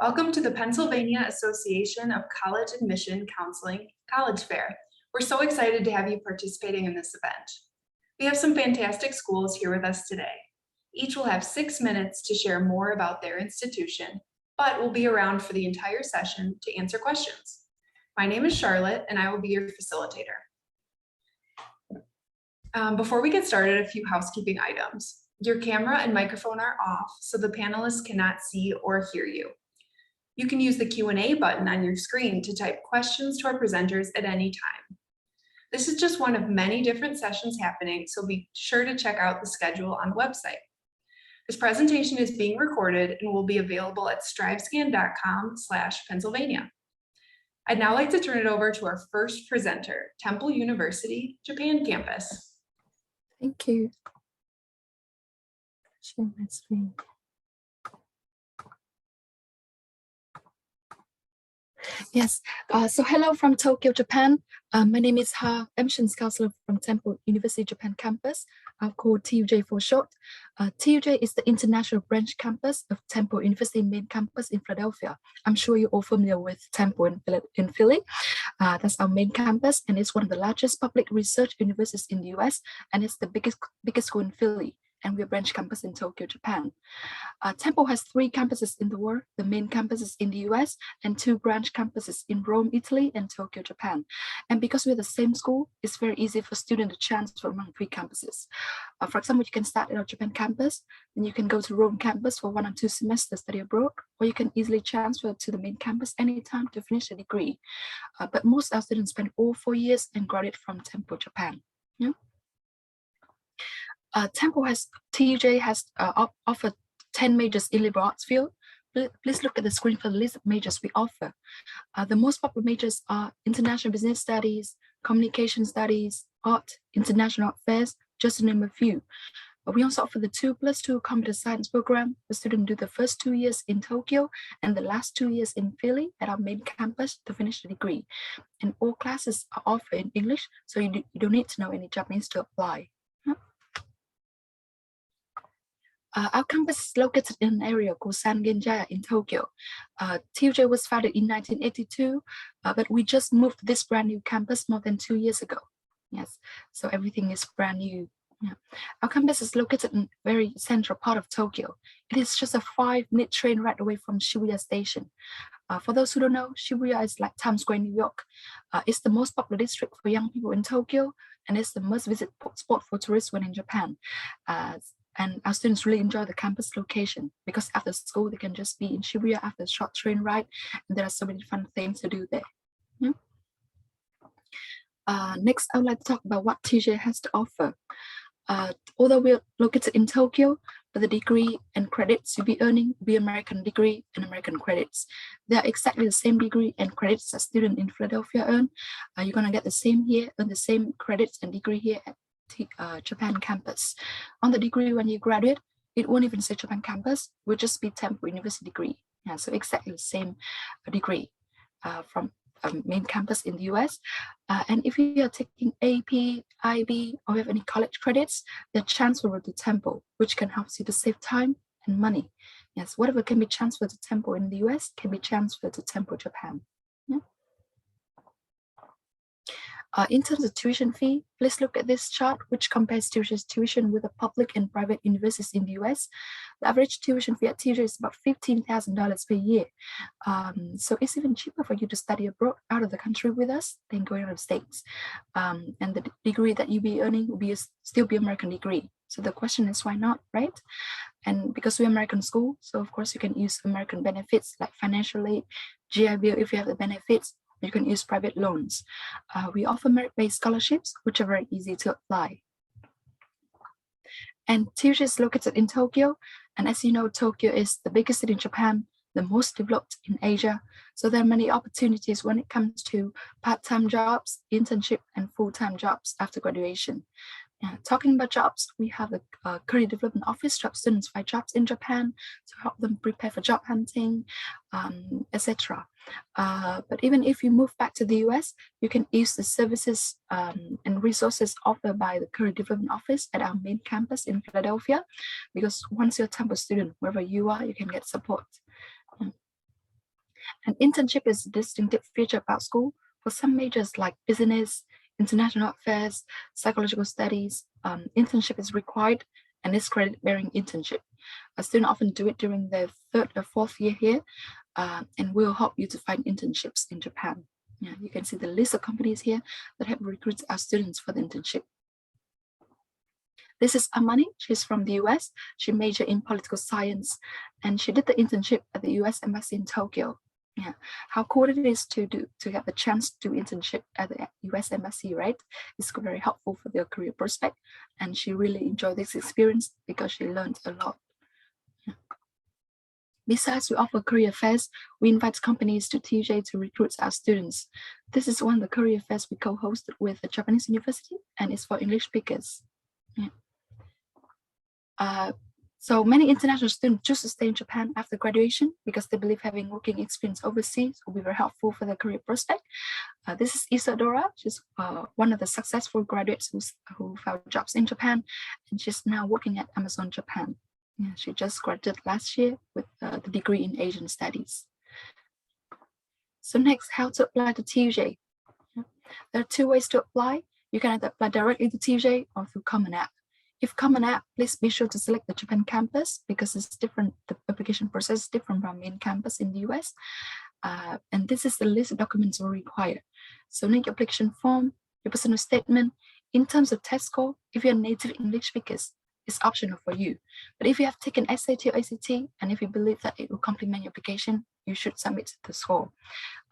Welcome to the Pennsylvania Association of College Admission Counseling College Fair. We're so excited to have you participating in this event. We have some fantastic schools here with us today. Each will have 6 minutes to share more about their institution, but will be around for the entire session to answer questions. My name is Charlotte, and I will be your facilitator. Before we get started, a few housekeeping items. Your camera and microphone are off, so the panelists cannot see or hear you. You can use the Q&A button on your screen to type questions to our presenters at any time. This is just one of many different sessions happening, so be sure to check out the schedule on the website. This presentation is being recorded and will be available at strivescan.com/Pennsylvania. I'd now like to turn it over to our first presenter, Temple University, Japan campus. Thank you. Share my screen. Yes, so hello from Tokyo, Japan. My name is Ha, admissions counselor from Temple University Japan campus, called TUJ for short. TUJ is the international branch campus of Temple University main campus in Philadelphia. I'm sure you're all familiar with Temple in Philly. That's our main campus, and it's one of the largest public research universities in the US, and it's the biggest school in Philly. And we're a branch campus in Tokyo, Japan. Temple has 3 campuses in the world. The main campus is in the US and 2 branch campuses in Rome, Italy and Tokyo, Japan. And because we're the same school, it's very easy for students to transfer among 3 campuses. For example, you can start at our Japan campus, then you can go to Rome campus for 1 or 2 semesters study abroad, or you can easily transfer to the main campus anytime to finish a degree. But most of our students spend all 4 years and graduate from Temple, Japan. Yeah? TUJ has offered 10 majors in liberal arts field. Please look at the screen for the list of majors we offer. The most popular majors are international business studies, communication studies, art, international affairs, just to name a few. We also offer the 2+2 computer science program. The students do the first 2 years in Tokyo and the last 2 years in Philly at our main campus to finish the degree. And all classes are offered in English, so you don't need to know any Japanese to apply. Our campus is located in an area called Sangenjaya in Tokyo. TUJ was founded in 1982, but we just moved to this brand new campus more than 2 years ago. Yes, so everything is brand new. Yeah. Our campus is located in a very central part of Tokyo. It is just a 5-minute train ride away from Shibuya Station. For those who don't know, Shibuya is like Times Square, New York. It's the most popular district for young people in Tokyo, and it's the must-visit spot for tourists when in Japan. And our students really enjoy the campus location because after school, they can just be in Shibuya after a short train ride, and there are so many fun things to do there. Yeah. Next, I would like to talk about what TUJ has to offer. Although we're located in Tokyo, but the degree and credits you'll be earning will be American degree and American credits. They are exactly the same degree and credits that students in Philadelphia earn. You're going to get the same here, earn the same credits and degree here at Japan campus. On the degree when you graduate, it won't even say Japan campus, it will just be Temple University degree. Yeah, so exactly the same degree from main campus in the US. And if you are taking AP, IB, or have any college credits, they're transferable to Temple, which can help you to save time and money. Yes, whatever can be transferred to Temple in the US can be transferred to Temple Japan. Yeah. In terms of tuition fee, please look at this chart, which compares TUJ's tuition with the public and private universities in the US. The average tuition fee at TUJ is about $15,000 per year. So it's even cheaper for you to study abroad out of the country with us than going out of states. And the degree that you'll be earning will still be American degree. So the question is, why not, right? And because we're American school, so of course you can use American benefits like financial aid, GI Bill if you have the benefits. You can use private loans. We offer merit-based scholarships, which are very easy to apply. And TUJ is located in Tokyo. And as you know, Tokyo is the biggest city in Japan, the most developed in Asia. So there are many opportunities when it comes to part-time jobs, internship, and full-time jobs after graduation. Talking about jobs, we have the Career Development Office to help students find jobs in Japan, to help them prepare for job hunting, etc. But even if you move back to the US, you can use the services and resources offered by the Career Development Office at our main campus in Philadelphia, because once you're a Temple student, wherever you are, you can get support. And internship is a distinctive feature about school. For some majors like business, international affairs, psychological studies, internship is required and is credit-bearing internship. A student often do it during their 3rd or 4th year here, and will help you to find internships in Japan. Yeah, you can see the list of companies here that have recruited our students for the internship. This is Amani. She's from the US. She majored in political science, and she did the internship at the US Embassy in Tokyo. Yeah, how cool it is to get the chance to do internship at the US Embassy, right? It's very helpful for their career prospect, and she really enjoyed this experience because she learned a lot. Yeah. Besides, we offer career fairs. We invite companies to TUJ to recruit our students. This is one of the career fairs we co-hosted with the Japanese University, and it's for English speakers. Yeah. So many international students choose to stay in Japan after graduation because they believe having working experience overseas will be very helpful for their career prospect. This is Isadora. She's one of the successful graduates who found jobs in Japan, and she's now working at Amazon Japan. Yeah, she just graduated last year with the degree in Asian Studies. So next, how to apply to TUJ. There are 2 ways to apply. You can either apply directly to TUJ or through Common App. If Common App, please be sure to select the Japan campus because it's different. The application process is different from main campus in the US. And this is the list of documents we require. So need your application form, your personal statement. In terms of test score, if you're native English speakers, it's optional for you. But if you have taken SAT or ACT, and if you believe that it will complement your application, you should submit the score.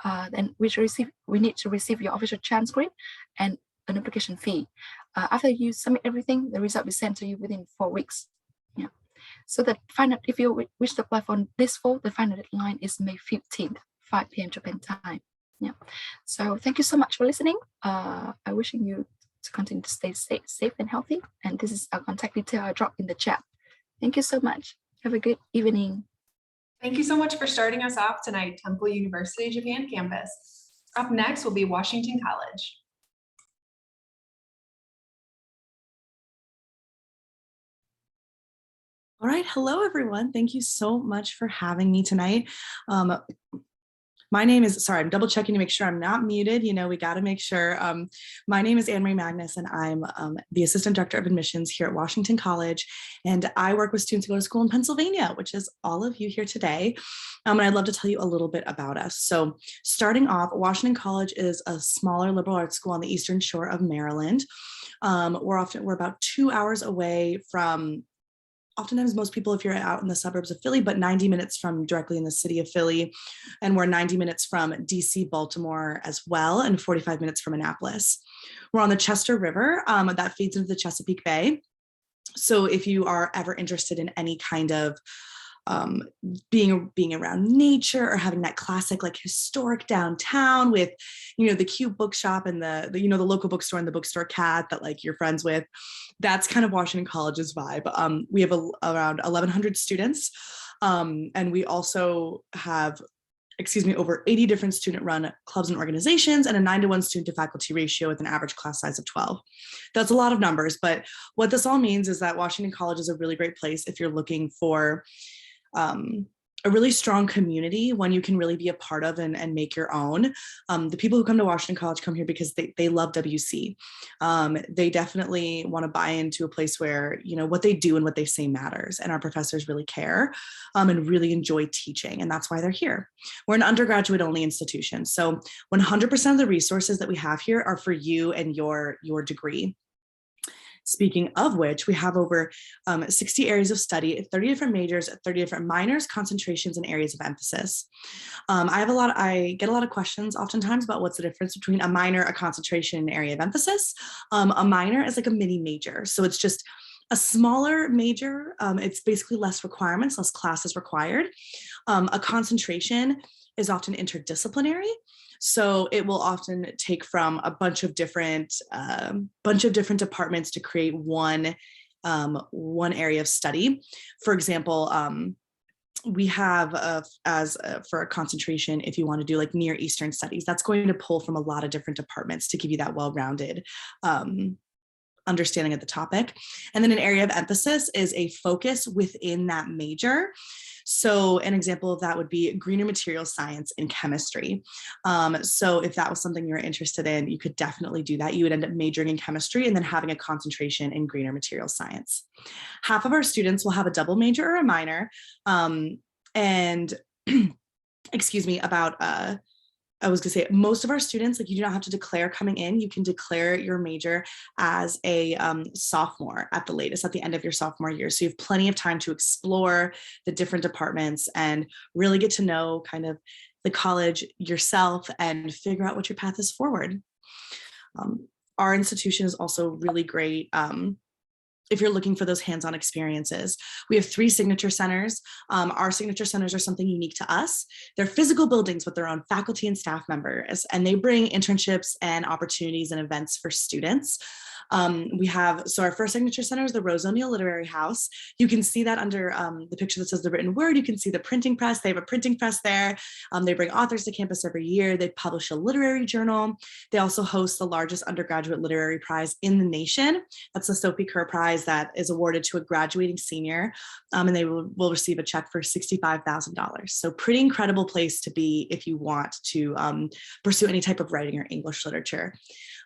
Then we need to receive your official transcript and an application fee. After you submit everything, the result will be sent to you within 4 weeks. Yeah. So that if you wish to apply for this fall, the final deadline is May 15th, 5 p.m. Japan time. Yeah. So thank you so much for listening. I'm wishing you to continue to stay safe and healthy. And this is our contact detail I dropped in the chat. Thank you so much. Have a good evening. Thank you so much for starting us off tonight, Temple University Japan campus. Up next will be Washington College. All right, hello everyone. Thank you so much for having me tonight. My name is, sorry, I'm double checking to make sure I'm not muted. You know, we got to make sure. My name is Anne-Marie Magnus, and I'm the Assistant Director of Admissions here at Washington College. And I work with students who go to school in Pennsylvania, which is all of you here today. And I'd love to tell you a little bit about us. So starting off, Washington College is a smaller liberal arts school on the Eastern Shore of Maryland. We're about 2 hours away from oftentimes most people, if you're out in the suburbs of Philly, but 90 minutes from directly in the city of Philly. And we're 90 minutes from DC, Baltimore as well, and 45 minutes from Annapolis. We're on the Chester River that feeds into the Chesapeake Bay. So if you are ever interested in any kind of being around nature or having that classic like historic downtown with, you know, the cute bookshop and the local bookstore and the bookstore cat that like you're friends with, that's kind of Washington College's vibe. We have around 1,100 students, and we also have, over 80 different student-run clubs and organizations, and a 9-to-1 student-to-faculty ratio with an average class size of 12. That's a lot of numbers, but what this all means is that Washington College is a really great place if you're looking for a really strong community, one you can really be a part of and make your own. The people who come to Washington College come here because they love WC. They definitely want to buy into a place where, you know, what they do and what they say matters. And our professors really care and really enjoy teaching. And that's why they're here. We're an undergraduate only institution. So 100% of the resources that we have here are for you and your degree. Speaking of which, we have over 60 areas of study, 30 different majors, 30 different minors, concentrations, and areas of emphasis. I get a lot of questions oftentimes about what's the difference between a minor, a concentration, and area of emphasis. A minor is like a mini major. So it's just a smaller major. It's basically less requirements, less classes required. A concentration is often interdisciplinary. So it will often take from a bunch of different departments to create one area of study. For example, we have for a concentration, if you want to do like Near Eastern studies, that's going to pull from a lot of different departments to give you that well-rounded understanding of the topic. And then an area of emphasis is a focus within that major. So an example of that would be greener materials science and chemistry. So if that was something you're interested in, you could definitely do that. You would end up majoring in chemistry and then having a concentration in greener materials science. Half of our students will have a double major or a minor. And excuse me, I was gonna say, most of our students, like, you do not have to declare coming in. You can declare your major as a sophomore at the latest, at the end of your sophomore year. So you have plenty of time to explore the different departments and really get to know kind of the college yourself and figure out what your path is forward. Our institution is also really great if you're looking for those hands-on experiences. We have 3 signature centers. Our signature centers are something unique to us. They're physical buildings with their own faculty and staff members, and they bring internships and opportunities and events for students. So our first signature center is the Rose O'Neill Literary House. You can see that under the picture that says the written word. You can see the printing press. They have a printing press there. They bring authors to campus every year. They publish a literary journal. They also host the largest undergraduate literary prize in the nation. That's the Sophie Kerr Prize that is awarded to a graduating senior, and they will receive a check for $65,000. So pretty incredible place to be if you want to pursue any type of writing or English literature.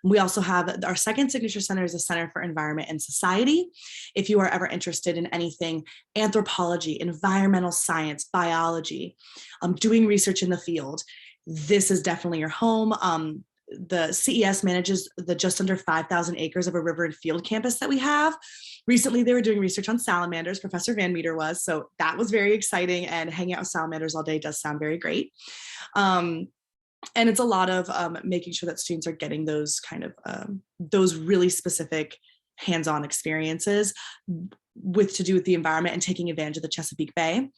We also have our second signature center is the Center for Environment and Society. If you are ever interested in anything anthropology, environmental science, biology, doing research in the field, this is definitely your home. The CES manages the just under 5,000 acres of a river and field campus that we have. Recently, they were doing research on salamanders. Professor Van Meter was, so that was very exciting, and hanging out with salamanders all day does sound very great. And it's a lot of making sure that students are getting those kind of those really specific hands-on experiences to do with the environment and taking advantage of the Chesapeake Bay.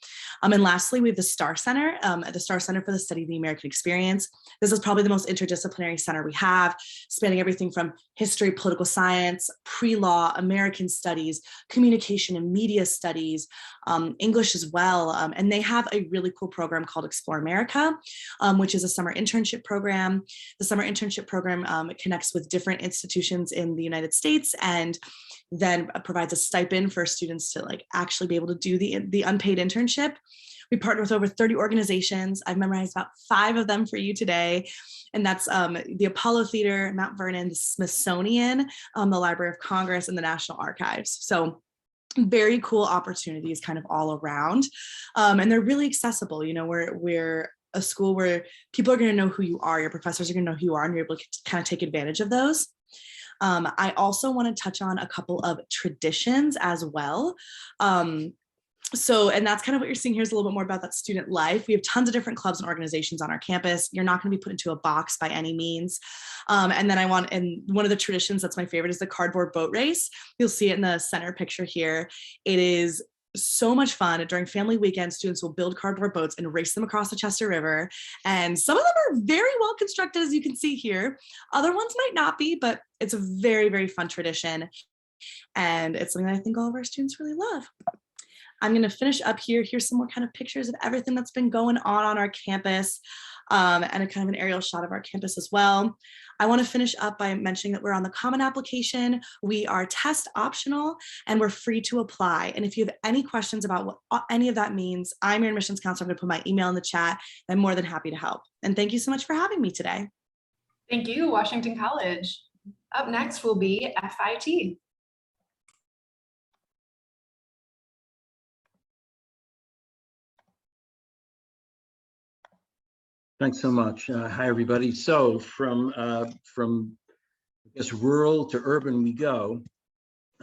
And lastly, we have the Star Center, the Star Center for the Study of the American Experience. This is probably the most interdisciplinary center we have, spanning everything from history, political science, pre-law, American studies, communication and media studies, English as well. And they have a really cool program called Explore America, which is a summer internship program. The summer internship program connects with different institutions in the United States and then provides a stipend for students to actually be able to do the unpaid internship. We partner with over 30 organizations. I've memorized about 5 of them for you today. And that's the Apollo Theater, Mount Vernon, the Smithsonian, the Library of Congress, and the National Archives. So very cool opportunities kind of all around. And they're really accessible. You know, we're a school where people are going to know who you are. Your professors are going to know who you are, and you're able to kind of take advantage of those. I also want to touch on a couple of traditions as well. And that's kind of what you're seeing here is a little bit more about that student life. We have tons of different clubs and organizations on our campus. You're not going to be put into a box by any means. And one of the traditions that's my favorite is the cardboard boat race. You'll see it in the center picture here. It is so much fun. During family weekends, students will build cardboard boats and race them across the Chester River. And some of them are very well constructed, as you can see here. Other ones might not be, but it's a very, very fun tradition. And it's something that I think all of our students really love. I'm going to finish up here. Here's some more kind of pictures of everything that's been going on our campus, and a kind of an aerial shot of our campus as well. I want to finish up by mentioning that we're on the Common Application. We are test optional and we're free to apply. And if you have any questions about what any of that means, I'm your admissions counselor. I'm going to put my email in the chat. I'm more than happy to help. And thank you so much for having me today. Thank you, Washington College. Up next will be FIT. Thanks so much. Hi, everybody. So from I guess rural to urban we go.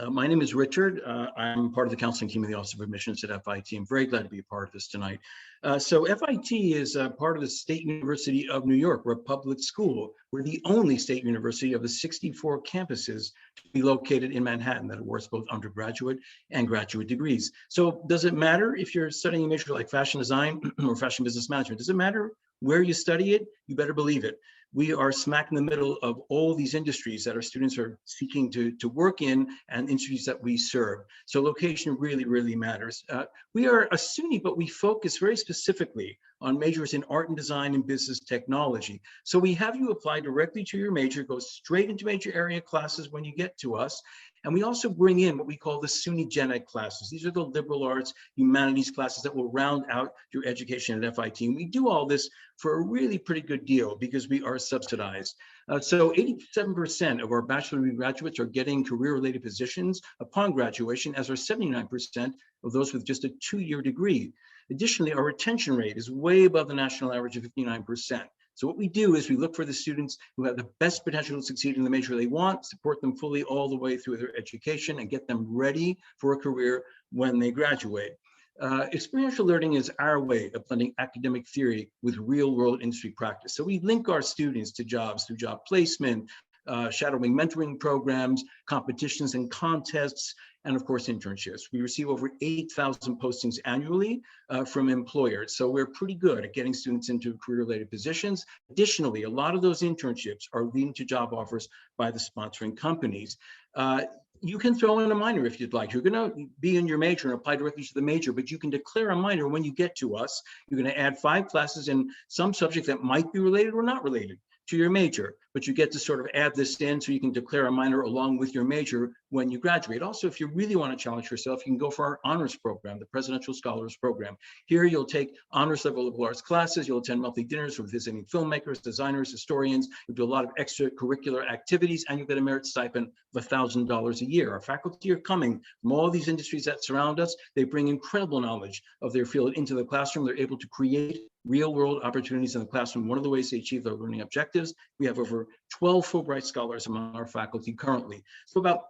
My name is Richard. I'm part of the counseling team of the Office of Admissions at FIT. I'm very glad to be a part of this tonight. So FIT is part of the State University of New York. We're a public school. We're the only state university of the 64 campuses to be located in Manhattan that awards both undergraduate and graduate degrees. So does it matter if you're studying a major like fashion design or fashion business management? Does it matter where you study it? You better believe it. We are smack in the middle of all these industries that our students are seeking to work in and industries that we serve. So location really, really matters. We are a SUNY, but we focus very specifically on majors in art and design and business technology. So we have you apply directly to your major, go straight into major area classes when you get to us. And we also bring in what we call the SUNY Gen Ed classes. These are the liberal arts, humanities classes that will round out your education at FIT. And we do all this for a really pretty good deal because we are subsidized. So 87% of our bachelor degree graduates are getting career-related positions upon graduation, as are 79% of those with just a 2-year degree. Additionally, our retention rate is way above the national average of 59%. So what we do is we look for the students who have the best potential to succeed in the major they want, support them fully all the way through their education, and get them ready for a career when they graduate. Experiential learning is our way of blending academic theory with real-world industry practice. So we link our students to jobs through job placement, shadowing mentoring programs, competitions and contests, and of course, internships. We receive over 8,000 postings annually from employers. So we're pretty good at getting students into career-related positions. Additionally, a lot of those internships are leading to job offers by the sponsoring companies. You can throw in a minor if you'd like. You're going to be in your major and apply directly to the major, but you can declare a minor when you get to us. You're going to add 5 classes in some subject that might be related or not related to your major, but you get to sort of add this in so you can declare a minor along with your major when you graduate. Also, if you really want to challenge yourself, you can go for our honors program, the Presidential Scholars Program. Here, you'll take honors level liberal arts classes, you'll attend monthly dinners with visiting filmmakers, designers, historians, you'll do a lot of extracurricular activities, and you get a merit stipend of $1,000 a year. Our faculty are coming from all these industries that surround us. They bring incredible knowledge of their field into the classroom. They're able to create real-world opportunities in the classroom. One of the ways they achieve their learning objectives, we have over 12 Fulbright scholars among our faculty currently. So about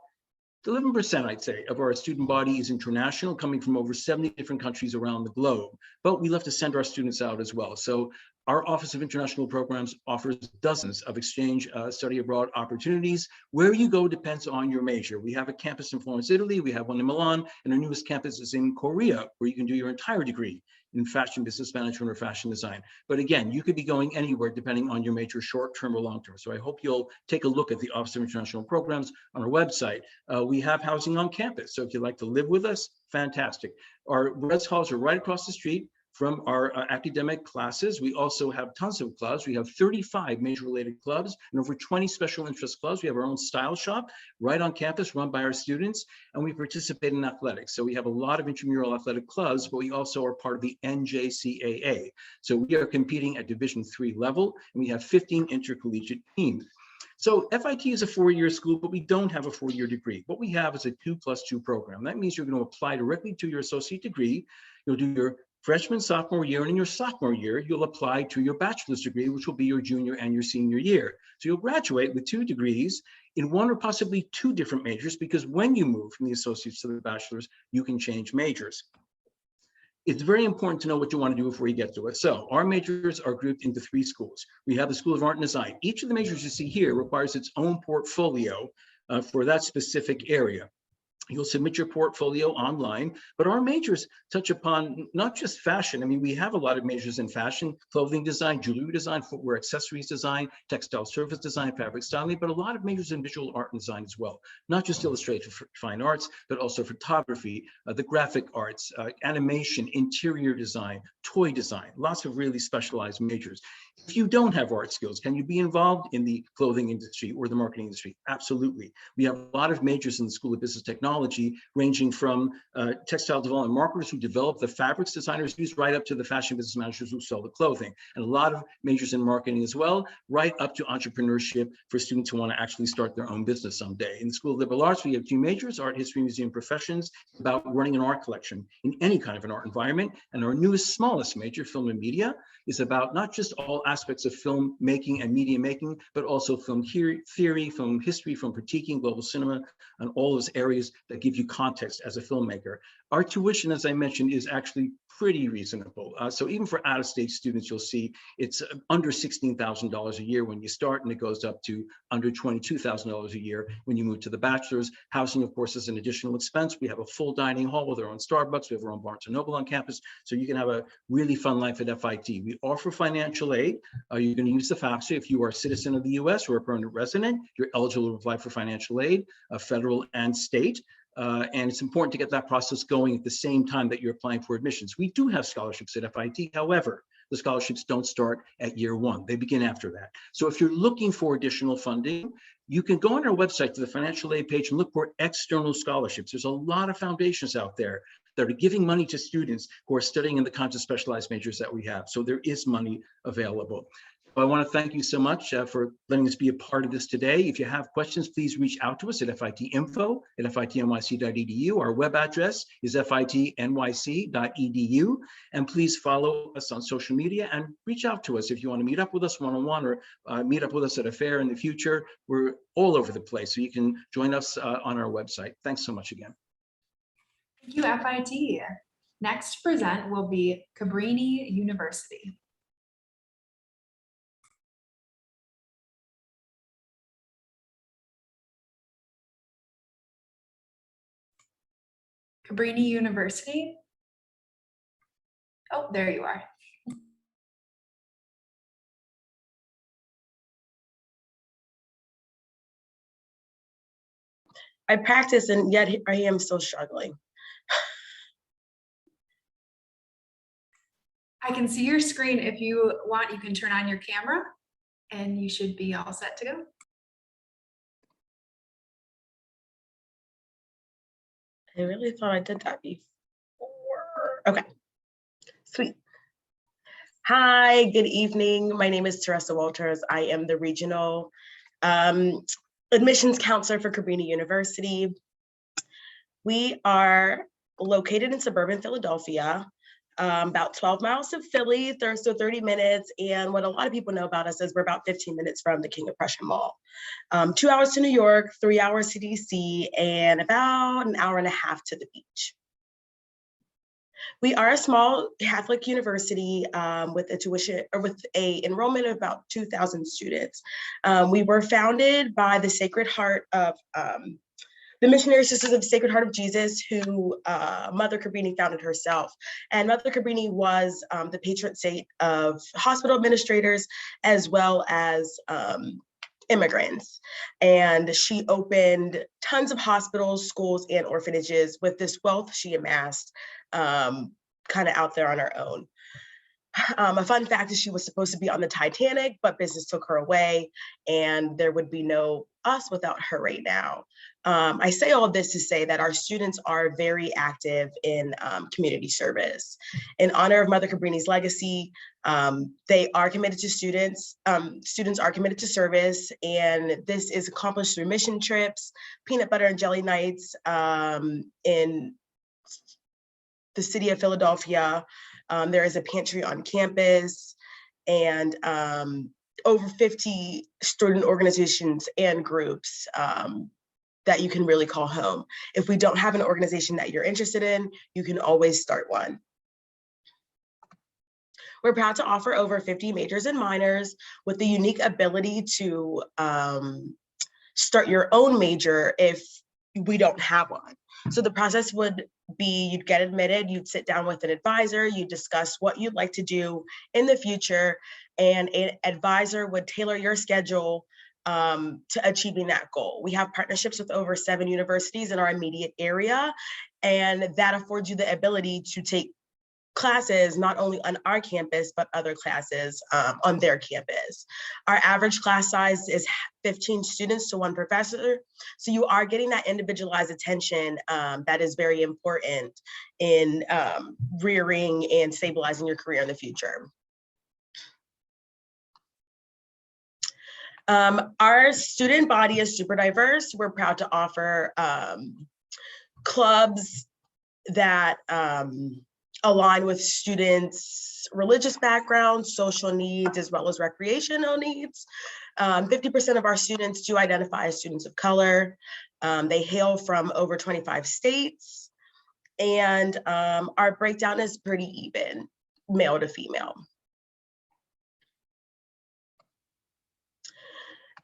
11%, I'd say, of our student body is international, coming from over 70 different countries around the globe. But we love to send our students out as well. So our Office of International Programs offers dozens of exchange study abroad opportunities. Where you go depends on your major. We have a campus in Florence, Italy. We have one in Milan, and our newest campus is in Korea, where you can do your entire degree in fashion business management or fashion design. But again, you could be going anywhere depending on your major, short-term or long-term. So I hope you'll take a look at the Office of International Programs on our website. We have housing on campus. So if you'd like to live with us, fantastic. Our res halls are right across the street from our academic classes. We also have tons of clubs. We have 35 major related clubs and over 20 special interest clubs. We have our own style shop right on campus run by our students, and we participate in athletics. So we have a lot of intramural athletic clubs, but we also are part of the NJCAA. So we are competing at Division III level, and we have 15 intercollegiate teams. So FIT is a 4-year school, but we don't have a 4-year degree. What we have is a 2+2 program. That means you're going to apply directly to your associate degree. You'll do your freshman, sophomore year, and in your sophomore year, you'll apply to your bachelor's degree, which will be your junior and your senior year. So you'll graduate with 2 degrees in 1 or possibly 2 different majors, because when you move from the associates to the bachelor's, you can change majors. It's very important to know what you want to do before you get to it. So our majors are grouped into 3 schools. We have the School of Art and Design. Each of the majors you see here requires its own portfolio for that specific area. You'll submit your portfolio online, but our majors touch upon not just fashion. I mean, we have a lot of majors in fashion, clothing design, jewelry design, footwear accessories design, textile service design, fabric styling, but a lot of majors in visual art and design as well. Not just illustrative fine arts, but also photography, the graphic arts, animation, interior design, toy design, lots of really specialized majors. If you don't have art skills, can you be involved in the clothing industry or the marketing industry? Absolutely. We have a lot of majors in the School of Business Technology, ranging from textile development marketers who develop the fabrics designers use, right up to the fashion business managers who sell the clothing. And a lot of majors in marketing as well, right up to entrepreneurship for students who want to actually start their own business someday. In the School of Liberal Arts, we have 2 majors, art history, museum professions, about running an art collection in any kind of an art environment. And our newest, smallest major, film and media, is about not just all aspects of film making and media making, but also film theory, film history, film critiquing, global cinema, and all those areas that give you context as a filmmaker. Our tuition, as I mentioned, is actually pretty reasonable. So even for out-of-state students, you'll see it's under $16,000 a year when you start, and it goes up to under $22,000 a year when you move to the bachelor's. Housing, of course, is an additional expense. We have a full dining hall with our own Starbucks. We have our own Barnes & Noble on campus, so you can have a really fun life at FIT. We offer financial aid. You're going to use the FAFSA. If you are a citizen of the US or a permanent resident, you're eligible to apply for financial aid, federal and state. And it's important to get that process going at the same time that you're applying for admissions. We do have scholarships at FIT. However, the scholarships don't start at year 1. They begin after that. So if you're looking for additional funding, you can go on our website to the financial aid page and look for external scholarships. There's a lot of foundations out there that are giving money to students who are studying in the kinds of specialized majors that we have. So there is money available. I want to thank you so much for letting us be a part of this today. If you have questions, please reach out to us at fitinfo@fitnyc.edu. Our web address is fitnyc.edu. And please follow us on social media and reach out to us if you want to meet up with us one-on-one or meet up with us at a fair in the future. We're all over the place, so you can join us on our website. Thanks so much again. Thank you, FIT. Next to present will be Cabrini University. Cabrini University. Oh, there you are. I practice and yet I am still struggling. I can see your screen. If you want, you can turn on your camera and you should be all set to go. I really thought I did that before. Okay, sweet. Hi, good evening. My name is Teresa Walters. I am the regional admissions counselor for Cabrini University. We are located in suburban Philadelphia, about 12 miles of Philly, so 30 minutes. And what a lot of people know about us is we're about 15 minutes from the King of Prussia Mall. 2 hours to New York, 3 hours to DC, and about an hour and a half to the beach. We are a small Catholic university with a tuition or with a enrollment of about 2,000 students. We were founded by the Sacred Heart of the Missionary Sisters of the Sacred Heart of Jesus, who Mother Cabrini founded herself. And Mother Cabrini was the patron saint of hospital administrators as well as immigrants. And she opened tons of hospitals, schools, and orphanages with this wealth she amassed kind of out there on her own. A fun fact is she was supposed to be on the Titanic, but business took her away, and there would be no us without her right now. I say all of this to say that our students are very active in community service. In honor of Mother Cabrini's legacy, they are committed to students. Students are committed to service, and this is accomplished through mission trips, peanut butter and jelly nights in the city of Philadelphia. There is a pantry on campus, and over 50 student organizations and groups that you can really call home. If we don't have an organization that you're interested in, you can always start one. We're proud to offer over 50 majors and minors with the unique ability to start your own major if we don't have one. So the process would be you'd get admitted, you'd sit down with an advisor, you discuss what you'd like to do in the future, and an advisor would tailor your schedule to achieving that goal. We have partnerships with over 7 universities in our immediate area, and that affords you the ability to take classes not only on our campus, but other classes on their campus. Our average class size is 15 students to 1 professor. So you are getting that individualized attention that is very important in rearing and stabilizing your career in the future. Our student body is super diverse. We're proud to offer clubs that align with students' religious backgrounds, social needs, as well as recreational needs. 50% of our students do identify as students of color. They hail from over 25 states, and our breakdown is pretty even, male to female.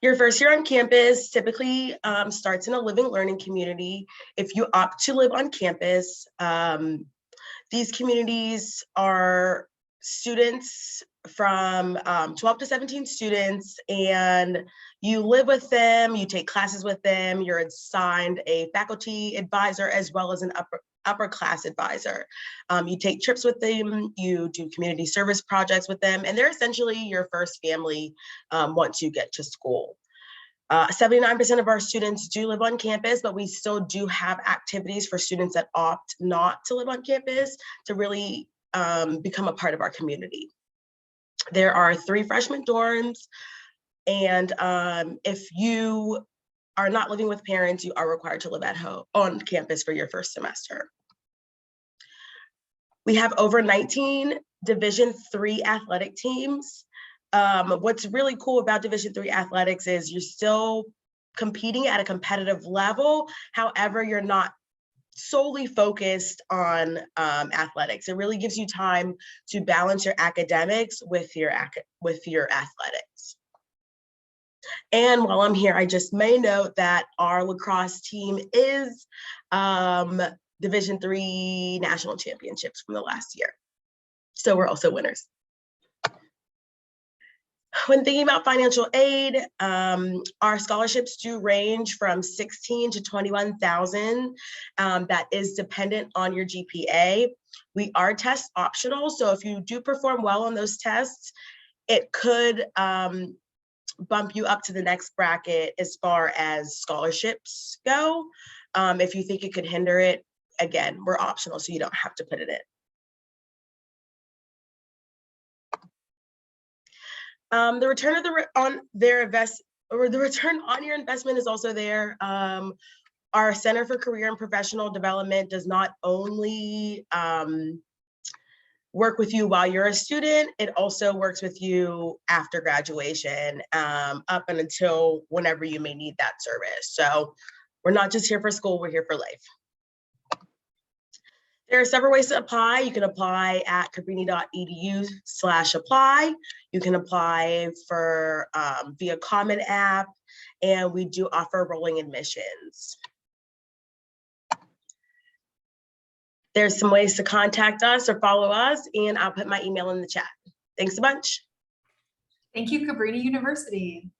Your first year on campus typically starts in a living learning community. If you opt to live on campus, these communities are students from 12 to 17 students, and you live with them, you take classes with them, you're assigned a faculty advisor as well as an upper class advisor. You take trips with them, you do community service projects with them, and they're essentially your first family once you get to school. 79% of our students do live on campus, but we still do have activities for students that opt not to live on campus to really become a part of our community. There are 3 freshman dorms, and if you are not living with parents, you are required to live at home on campus for your first semester. We have over 19 Division III athletic teams. What's really cool about Division III athletics is you're still competing at a competitive level. However, you're not solely focused on athletics. It really gives you time to balance your academics with your athletics. And while I'm here, I just may note that our lacrosse team is Division III national championships from the last year. So we're also winners. When thinking about financial aid, our scholarships do range from $16,000 to $21,000. That is dependent on your GPA. We are test optional, so if you do perform well on those tests, it could bump you up to the next bracket as far as scholarships go. If you think it could hinder it, again, we're optional, so you don't have to put it in. The return on your investment is also there. Our Center for Career and Professional Development does not only work with you while you're a student, it also works with you after graduation, up and until whenever you may need that service. So we're not just here for school, we're here for life. There are several ways to apply. You can apply at cabrini.edu/apply. You can apply for via Common App, and we do offer rolling admissions. There's some ways to contact us or follow us, and I'll put my email in the chat. Thanks a bunch. Thank you, Cabrini University.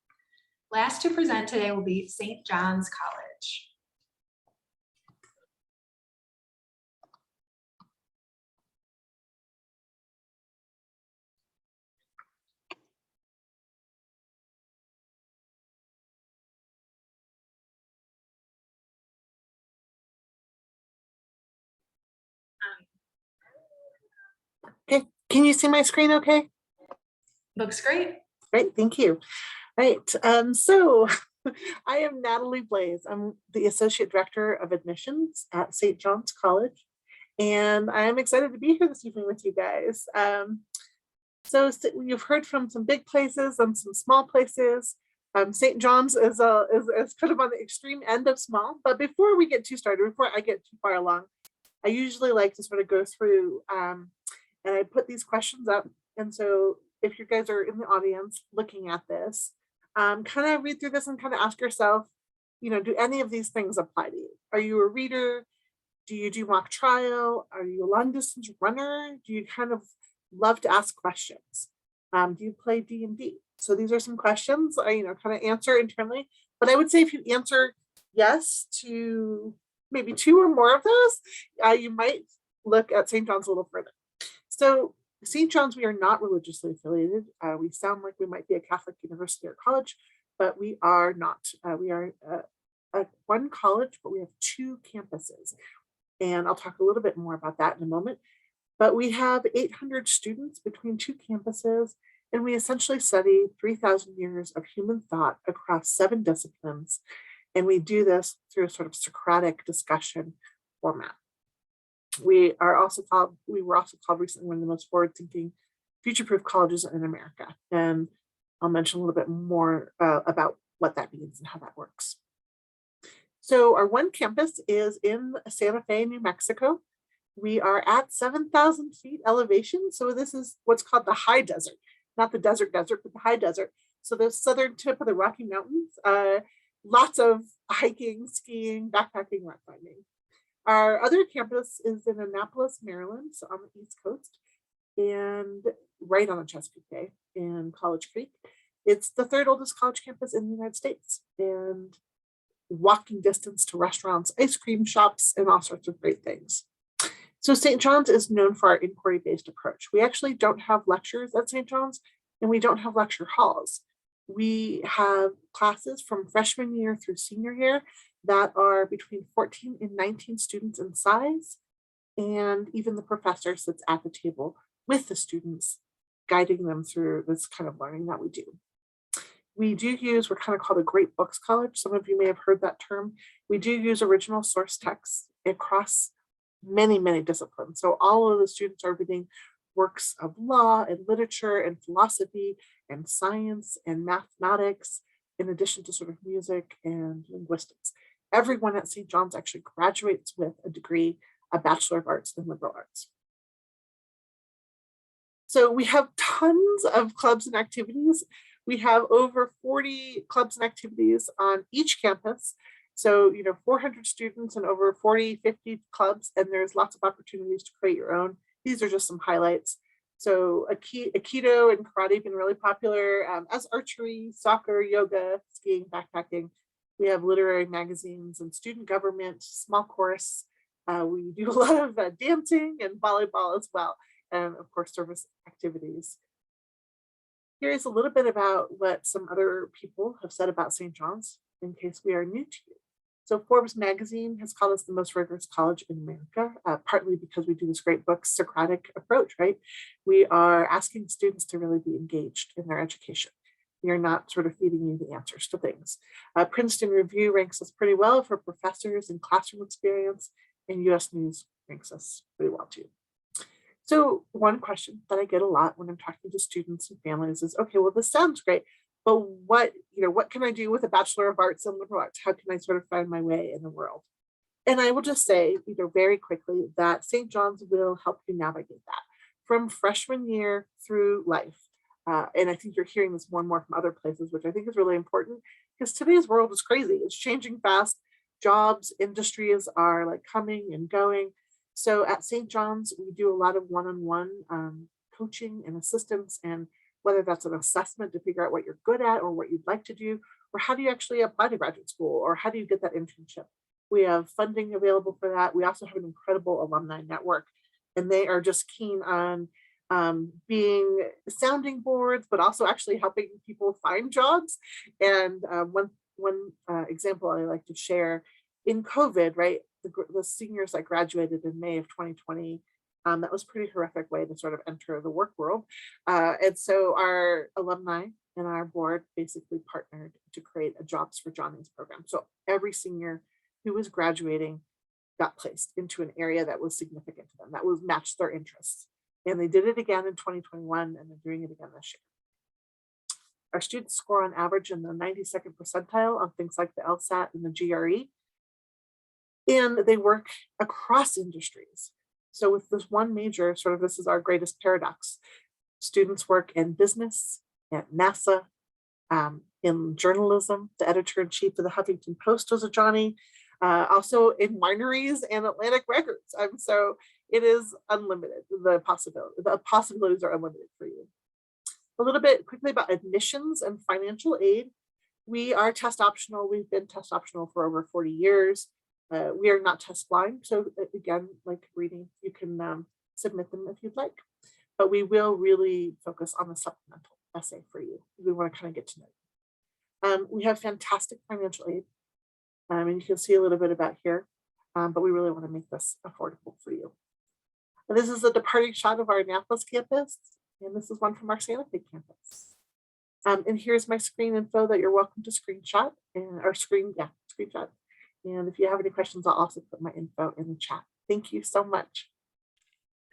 Last to present today will be St. John's College. Okay, can you see my screen okay? Looks great. Great, thank you. Right, so I am Natalie Blaze. I'm the Associate Director of Admissions at St. John's College, and I'm excited to be here this evening with you guys. So you've heard from some big places and some small places. St. John's is kind of on the extreme end of small, but before we get too started, before I get too far along, I usually like to sort of go through and I put these questions up. And so if you guys are in the audience looking at this, kind of read through this and kind of ask yourself, do any of these things apply to you? Are you a reader? Do you do mock trial? Are you a long distance runner? Do you kind of love to ask questions? Do you play D&D? So these are some questions I, kind of answer internally. But I would say if you answer yes to maybe 2 or more of those, you might look at St. John's a little further. So St. John's, we are not religiously affiliated. We sound like we might be a Catholic university or college, but we are not. We are one college, but we have 2 campuses. And I'll talk a little bit more about that in a moment. But we have 800 students between 2 campuses, and we essentially study 3,000 years of human thought across 7 disciplines. And we do this through a sort of Socratic discussion format. We were also called recently one of the most forward-thinking, future-proof colleges in America. And I'll mention a little bit more about what that means and how that works. So our one campus is in Santa Fe, New Mexico. We are at 7,000 feet elevation. So this is what's called the high desert, not the desert, but the high desert. So the southern tip of the Rocky Mountains, lots of hiking, skiing, backpacking, rock climbing. Our other campus is in Annapolis, Maryland, so on the East Coast, and right on the Chesapeake Bay in College Creek. It's the 3rd oldest college campus in the United States, and walking distance to restaurants, ice cream shops, and all sorts of great things. So St. John's is known for our inquiry-based approach. We actually don't have lectures at St. John's, and we don't have lecture halls. We have classes from freshman year through senior year that are between 14 and 19 students in size, and even the professor sits at the table with the students, guiding them through this kind of learning that we do. We do use, we're kind of called a great books college. Some of you may have heard that term. We do use original source texts across many, many disciplines. So all of the students are reading works of law and literature and philosophy and science and mathematics, in addition to sort of music and linguistics. Everyone at St. John's actually graduates with a degree, a Bachelor of Arts in Liberal Arts. So we have tons of clubs and activities. We have over 40 clubs and activities on each campus. So, 400 students and over 40, 50 clubs, and there's lots of opportunities to create your own. These are just some highlights. So Aikido and karate have been really popular, as archery, soccer, yoga, skiing, backpacking. We have literary magazines and student government, small chorus. We do a lot of dancing and volleyball as well. And of course, service activities. Here's a little bit about what some other people have said about St. John's in case we are new to you. So Forbes magazine has called us the most rigorous college in America, partly because we do this great book, Socratic approach, right? We are asking students to really be engaged in their education. We are not sort of feeding you the answers to things. Princeton Review ranks us pretty well for professors and classroom experience, and US News ranks us pretty well too. So one question that I get a lot when I'm talking to students and families is, okay, well, this sounds great, but what can I do with a Bachelor of Arts in Liberal Arts? How can I sort of find my way in the world? And I will just say, very quickly that St. John's will help you navigate that from freshman year through life. And I think you're hearing this more and more from other places, which I think is really important because today's world is crazy. It's changing fast. Jobs, industries are like coming and going. So at St. John's, we do a lot of one-on-one coaching and assistance, and whether that's an assessment to figure out what you're good at or what you'd like to do, or how do you actually apply to graduate school, or how do you get that internship? We have funding available for that. We also have an incredible alumni network, and they are just keen on being sounding boards, but also actually helping people find jobs. And one example I like to share, in COVID, right? The seniors that graduated in May of 2020, that was a pretty horrific way to sort of enter the work world. And so our alumni and our board basically partnered to create a Jobs for Johnny's program. So every senior who was graduating got placed into an area that was significant to them, that was matched their interests. And they did it again in 2021, and they're doing it again this year. Our students score on average in the 92nd percentile on things like the LSAT and the GRE. And they work across industries. So with this one major, this is our greatest paradox. Students work in business, at NASA, in journalism. The editor-in-chief of the Huffington Post was a Johnny, also in wineries and Atlantic Records. So it is unlimited, the possibilities are unlimited for you. A little bit quickly about admissions and financial aid. We are test optional. We've been test optional for over 40 years. We are not test blind. So again, like reading, you can submit them if you'd like, but we will really focus on the supplemental essay for you. We want to kind of get to know you. We have fantastic financial aid, and you can see a little bit about here, but we really want to make this affordable for you. And this is a departing shot of our Annapolis campus, and this is one from our Santa Fe campus. And here's my screen info that you're welcome to screenshot screenshot. And if you have any questions, I'll also put my info in the chat. Thank you so much.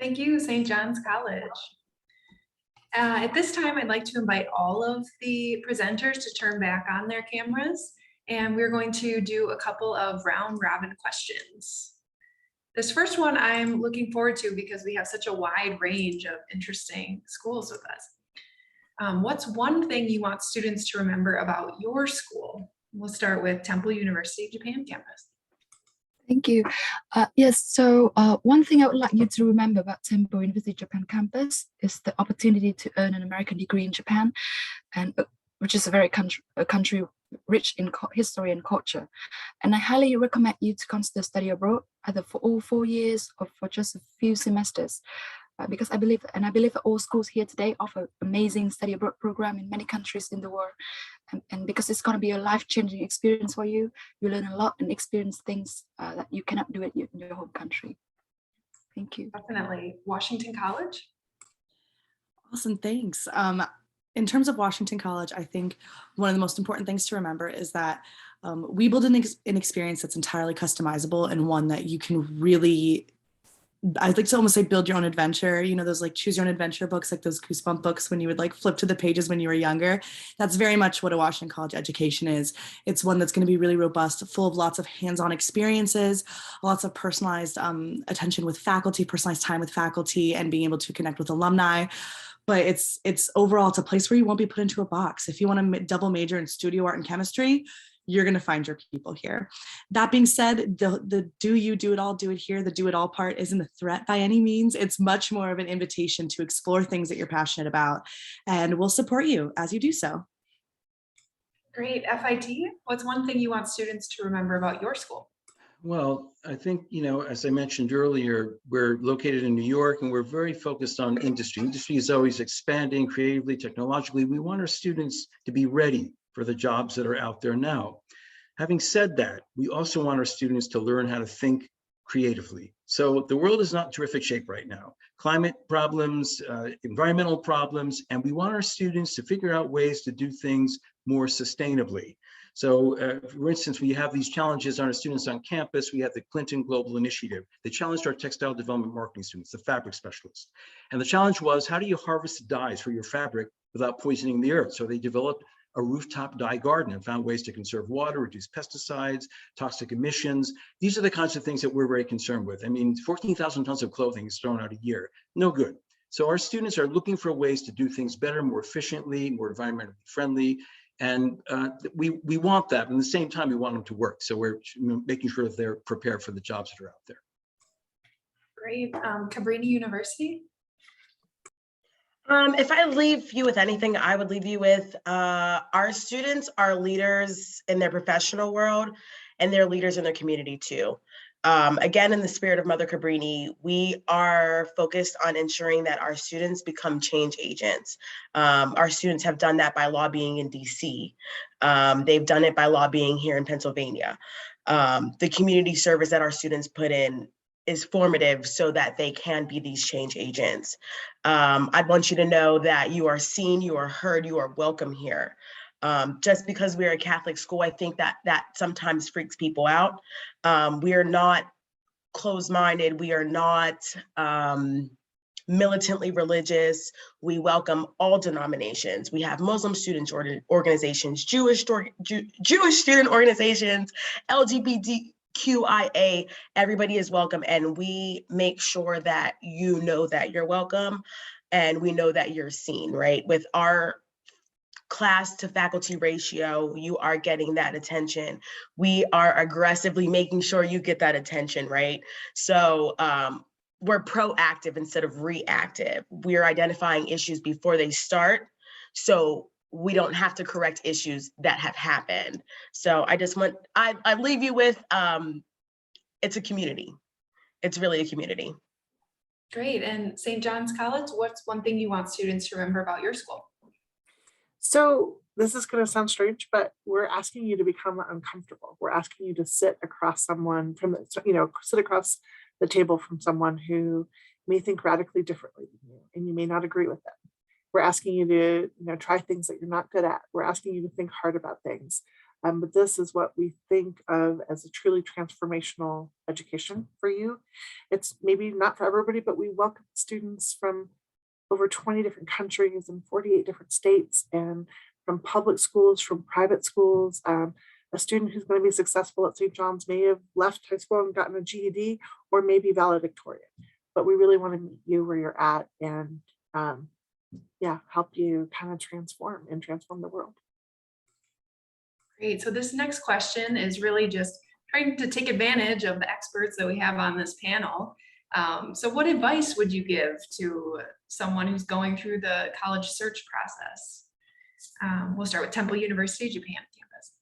Thank you, St. John's College. At this time, I'd like to invite all of the presenters to turn back on their cameras, and we're going to do a couple of round robin questions. This first one I'm looking forward to because we have such a wide range of interesting schools with us. What's one thing you want students to remember about your school? We'll start with Temple University Japan campus. Thank you. Yes, so one thing I would like you to remember about Temple University Japan campus is the opportunity to earn an American degree in Japan, and which is a country rich in history and culture. And I highly recommend you to consider study abroad, either for all 4 years or for just a few semesters. Because I believe that all schools here today offer amazing study abroad program in many countries in the world. and because it's going to be a life-changing experience for you. You learn a lot and experience things that you cannot do in your home country. Thank you. Definitely. Washington College? Awesome, thanks. In terms of Washington College, I think one of the most important things to remember is that we build an experience that's entirely customizable and one that you can really, I'd like to almost say build your own adventure. You know, those like choose your own adventure books, like those Goosebump books when you would like flip to the pages when you were younger. That's very much what a Washington College education is. It's one that's going to be really robust, full of lots of hands-on experiences, lots of personalized attention with faculty, personalized time with faculty, and being able to connect with alumni. But it's overall, it's a place where you won't be put into a box. If you want to double major in studio art and chemistry, you're going to find your people here. That being said, the do it all, do it here, the do it all part isn't a threat by any means. It's much more of an invitation to explore things that you're passionate about, and we'll support you as you do so. Great. FIT, what's one thing you want students to remember about your school? Well, I think, you know, as I mentioned earlier, we're located in New York and we're very focused on industry. Industry is always expanding creatively, technologically. We want our students to be ready for the jobs that are out there now. Having said that, we also want our students to learn how to think creatively. So the world is not in terrific shape right now. Climate problems, environmental problems, and we want our students to figure out ways to do things more sustainably. So for instance, we have these challenges on our students on campus. We have the Clinton Global Initiative. They challenged our textile development marketing students, the fabric specialists. And the challenge was, how do you harvest dyes for your fabric without poisoning the earth? So they developed a rooftop dye garden and found ways to conserve water, reduce pesticides, toxic emissions. These are the kinds of things that we're very concerned with. I mean, 14,000 tons of clothing is thrown out a year, no good. So our students are looking for ways to do things better, more efficiently, more environmentally friendly. And we want that. But at the same time, we want them to work. So we're making sure that they're prepared for the jobs that are out there. Great. Cabrini University? If I leave you with anything, I would leave you with our students are leaders in their professional world, and they're leaders in their community too. Again, in the spirit of Mother Cabrini, we are focused on ensuring that our students become change agents. Our students have done that by lobbying in DC. They've done it by lobbying here in Pennsylvania. The community service that our students put in is formative so that they can be these change agents. I want you to know that you are seen, you are heard, you are welcome here. Just because we're a Catholic school, I think that sometimes freaks people out. We are not closed-minded. We are not militantly religious. We welcome all denominations. We have Muslim students organizations, Jewish student organizations, LGBTQIA. Everybody is welcome, and we make sure that you know that you're welcome, and we know that you're seen, right? With our class to faculty ratio, you are getting that attention. We are aggressively making sure you get that attention, right? So we're proactive instead of reactive. We're identifying issues before they start, so we don't have to correct issues that have happened. So I leave you with, it's a community. It's really a community. Great. And St. John's College, what's one thing you want students to remember about your school? So this is going to sound strange, but we're asking you to become uncomfortable. We're asking you to sit across someone sit across the table from someone who may think radically differently than you, and you may not agree with them. We're asking you to, try things that you're not good at. We're asking you to think hard about things. But this is what we think of as a truly transformational education for you. It's maybe not for everybody, but we welcome students from over 20 different countries and 48 different states, and from public schools, from private schools. A student who's going to be successful at St. John's may have left high school and gotten a GED, or maybe valedictorian. But we really want to meet you where you're at and help you kind of transform the world. Great. So this next question is really just trying to take advantage of the experts that we have on this panel. So what advice would you give to someone who's going through the college search process? We'll start with Temple University, Japan campus.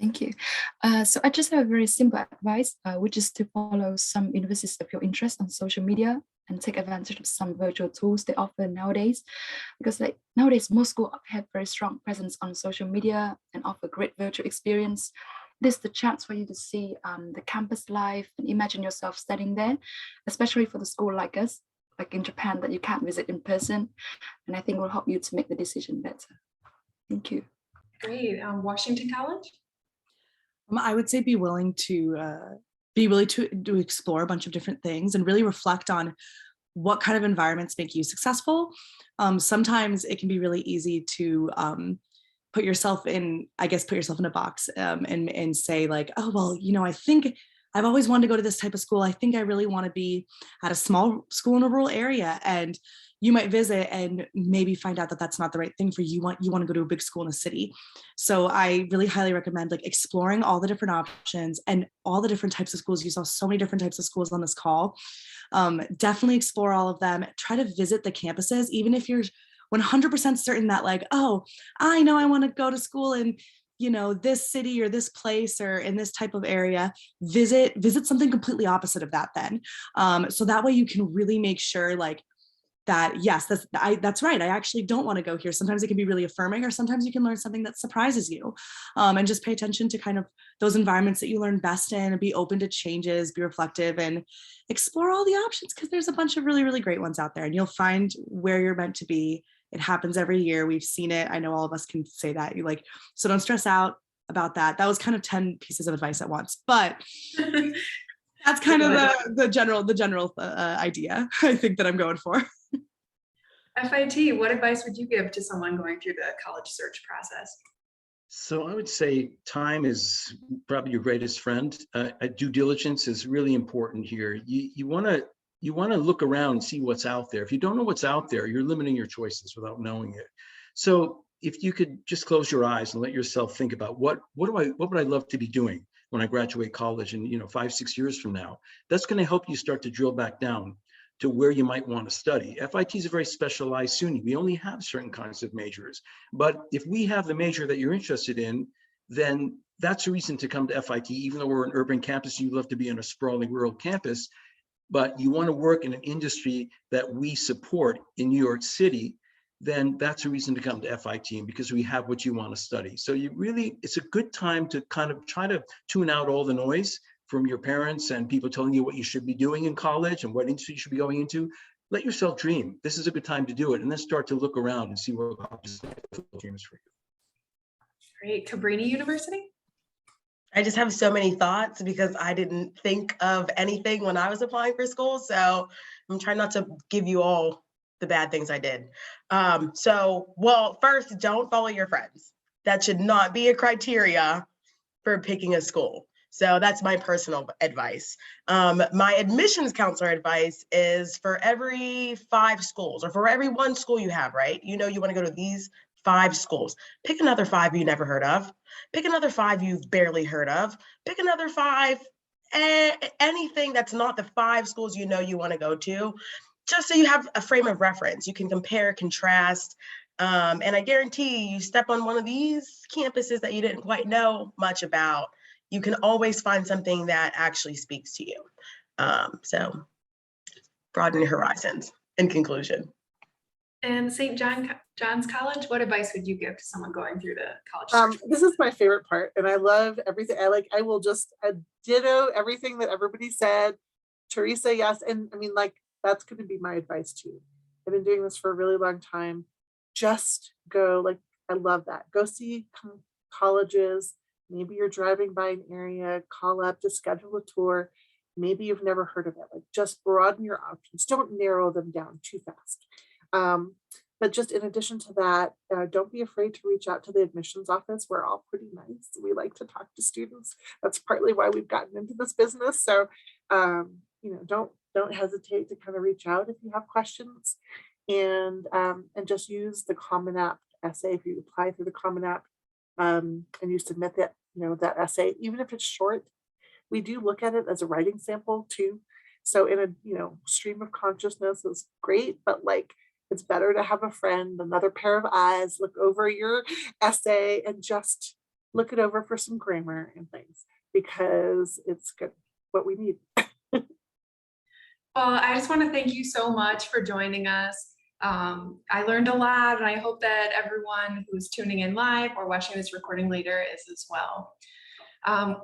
Thank you. So I just have a very simple advice, which is to follow some universities of your interest on social media and take advantage of some virtual tools they offer nowadays. Because like nowadays, most schools have very strong presence on social media and offer great virtual experience. This is the chance for you to see the campus life and imagine yourself studying there, especially for the school like us, like in Japan, that you can't visit in person. And I think will help you to make the decision better. Thank you. Great. Washington College? I would say be willing to explore a bunch of different things and really reflect on what kind of environments make you successful. Sometimes it can be really easy to put yourself in a box and say like, oh, well, I think I've always wanted to go to this type of school. I think I really want to be at a small school in a rural area. And you might visit and maybe find out that that's not the right thing for you. You want to go to a big school in a city. So I really highly recommend like exploring all the different options and all the different types of schools. You saw so many different types of schools on this call. Definitely explore all of them. Try to visit the campuses, even if you're 100% certain that like, oh, I know I want to go to school in this city or this place or in this type of area. Visit something completely opposite of that then. So that way you can really make sure like that, yes, that's right. I actually don't want to go here. Sometimes it can be really affirming, or sometimes you can learn something that surprises you. And just pay attention to kind of those environments that you learn best in, and be open to changes, be reflective, and explore all the options, because there's a bunch of really, really great ones out there, and you'll find where you're meant to be. It happens every year. We've seen it. I know all of us can say that. So don't stress out about that. That was kind of 10 pieces of advice at once, but that's kind of the general idea I think that I'm going for. FIT, what advice would you give to someone going through the college search process? So I would say time is probably your greatest friend. Due diligence is really important here. You want to look around and see what's out there. If you don't know what's out there, you're limiting your choices without knowing it. So if you could just close your eyes and let yourself think about what would I love to be doing when I graduate college in 5-6 years from now, that's going to help you start to drill back down to where you might want to study. FIT is a very specialized SUNY. We only have certain kinds of majors, but if we have the major that you're interested in, then that's a reason to come to FIT. Even though we're an urban campus, you love to be on a sprawling rural campus, but you want to work in an industry that we support in New York City, then that's a reason to come to FIT, because we have what you want to study. So it's a good time to kind of try to tune out all the noise from your parents and people telling you what you should be doing in college and what industry you should be going into. Let yourself dream. This is a good time to do it, and then start to look around and see what dreams for you. Great. Cabrini University? I just have so many thoughts because I didn't think of anything when I was applying for school. So I'm trying not to give you all the bad things I did. First, don't follow your friends. That should not be a criteria for picking a school. So that's my personal advice. My admissions counselor advice is for every 5 schools, or for every 1 school you have, right? You want to go to these 5 schools. Pick another 5 you never heard of. Pick another 5 you've barely heard of. Pick another 5, anything that's not the 5 schools you want to go to, just so you have a frame of reference. You can compare, contrast, and I guarantee you step on one of these campuses that you didn't quite know much about, you can always find something that actually speaks to you. So broaden your horizons in conclusion. And St. John's College, what advice would you give to someone going through the college search? This is my favorite part, and I love everything. I will just ditto everything that everybody said. Teresa, yes. And I mean, that's going to be my advice too. I've been doing this for a really long time. Just go, I love that. Go see colleges. Maybe you're driving by an area, call up to schedule a tour. Maybe you've never heard of it. Just broaden your options. Don't narrow them down too fast. But just in addition to that, don't be afraid to reach out to the admissions office. We're all pretty nice. We like to talk to students. That's partly why we've gotten into this business. So, don't hesitate to kind of reach out if you have questions, and just use the Common App essay. If you apply through the Common App, and you submit that, that essay, even if it's short, we do look at it as a writing sample too. So in a, stream of consciousness is great, but it's better to have a friend, another pair of eyes, look over your essay and just look it over for some grammar and things, because it's good, what we need. Well, I just want to thank you so much for joining us. I learned a lot, and I hope that everyone who's tuning in live or watching this recording later is as well.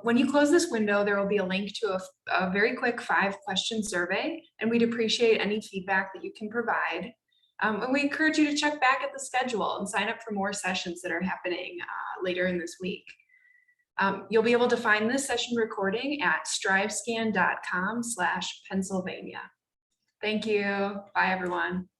When you close this window, there will be a link to a very quick 5-question survey, and we'd appreciate any feedback that you can provide. And we encourage you to check back at the schedule and sign up for more sessions that are happening later in this week. You'll be able to find this session recording at strivescan.com/Pennsylvania. Thank you. Bye, everyone.